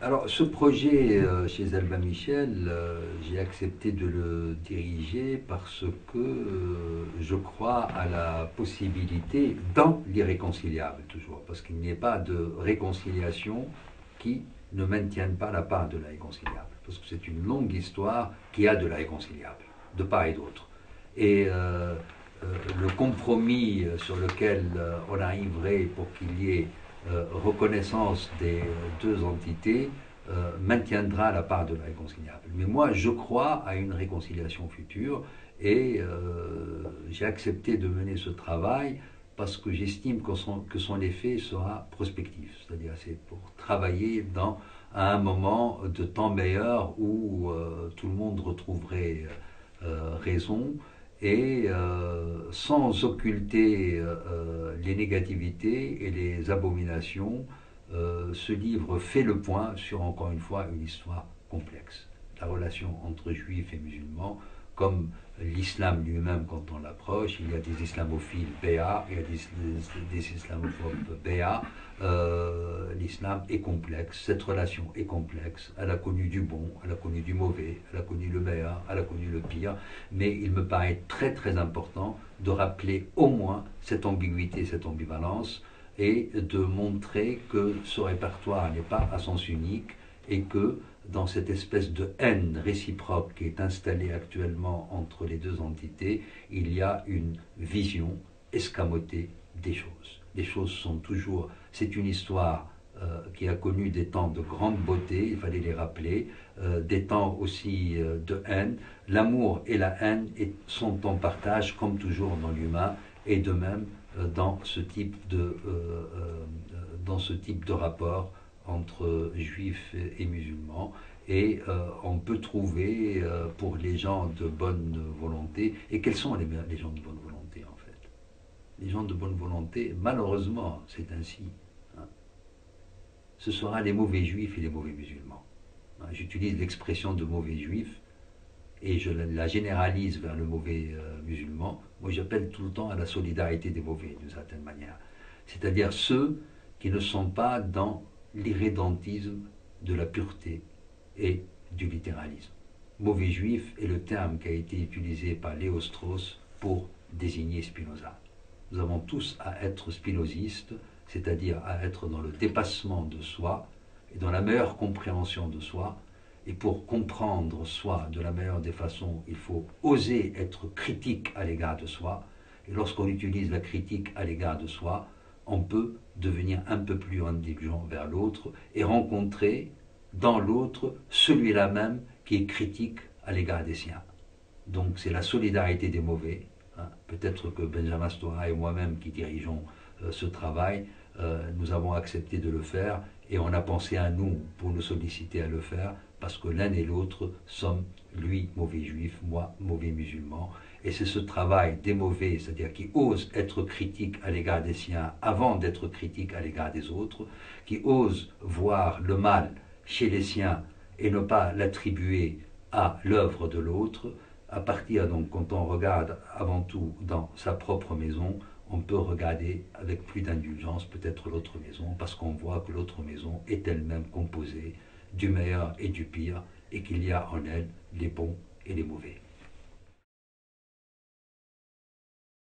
Alors, ce projet chez Albin Michel, j'ai accepté de le diriger parce que je crois à la possibilité, dans l'irréconciliable toujours, parce qu'il n'y ait pas de réconciliation qui ne maintienne pas la part de la réconciliable. Parce que c'est une longue histoire qui a de la réconciliable, de part et d'autre. Et le compromis sur lequel on arriverait pour qu'il y ait reconnaissance des deux entités maintiendra la part de la réconciliable. Mais moi, je crois à une réconciliation future et j'ai accepté de mener ce travail parce que j'estime que son effet sera prospectif. C'est-à-dire, c'est pour travailler à un moment de temps meilleur où tout le monde retrouverait raison et sans occulter les négativités et les abominations, ce livre fait le point sur, encore une fois, une histoire complexe. La relation entre juifs et musulmans, comme l'islam lui-même quand on l'approche, il y a des islamophiles béats, il y a des islamophobes béats. L'islam est complexe, cette relation est complexe, elle a connu du bon, elle a connu du mauvais, elle a connu le meilleur, elle a connu le pire, mais il me paraît très très important de rappeler au moins cette ambiguïté, cette ambivalence, et de montrer que ce répertoire n'est pas à sens unique et que dans cette espèce de haine réciproque qui est installée actuellement entre les deux entités, il y a une vision escamotée des choses. Les choses sont toujours... C'est une histoire qui a connu des temps de grande beauté, il fallait les rappeler, des temps aussi de haine. L'amour et la haine sont en partage, comme toujours dans l'humain, et de même dans ce type de rapport entre juifs et musulmans. Et on peut trouver pour les gens de bonne volonté, et quels sont les gens de bonne volonté en fait? Les gens de bonne volonté, malheureusement, c'est ainsi, hein, ce sera les mauvais juifs et les mauvais musulmans. J'utilise l'expression de mauvais juif et je la généralise vers le mauvais musulman. Moi, j'appelle tout le temps à la solidarité des mauvais, d'une certaine manière. C'est-à-dire ceux qui ne sont pas dans l'irrédentisme de la pureté et du littéralisme. Mauvais juif est le terme qui a été utilisé par Léo Strauss pour désigner Spinoza. Nous avons tous à être spinozistes, c'est-à-dire à être dans le dépassement de soi et dans la meilleure compréhension de soi. Et pour comprendre soi de la meilleure des façons, il faut oser être critique à l'égard de soi. Et lorsqu'on utilise la critique à l'égard de soi, on peut devenir un peu plus indulgent vers l'autre et rencontrer dans l'autre celui-là même qui est critique à l'égard des siens. Donc c'est la solidarité des mauvais. Hein. Peut-être que Benjamin Stora et moi-même qui dirigeons ce travail, nous avons accepté de le faire et on a pensé à nous pour nous solliciter à le faire parce que l'un et l'autre sommes, lui mauvais juif, moi mauvais musulman. Et c'est ce travail des mauvais, c'est-à-dire qui osent être critiques à l'égard des siens avant d'être critiques à l'égard des autres, qui osent voir le mal chez les siens et ne pas l'attribuer à l'œuvre de l'autre. À partir, donc, quand on regarde avant tout dans sa propre maison, on peut regarder avec plus d'indulgence peut-être l'autre maison, parce qu'on voit que l'autre maison est elle-même composée du meilleur et du pire, et qu'il y a en elle les bons et les mauvais.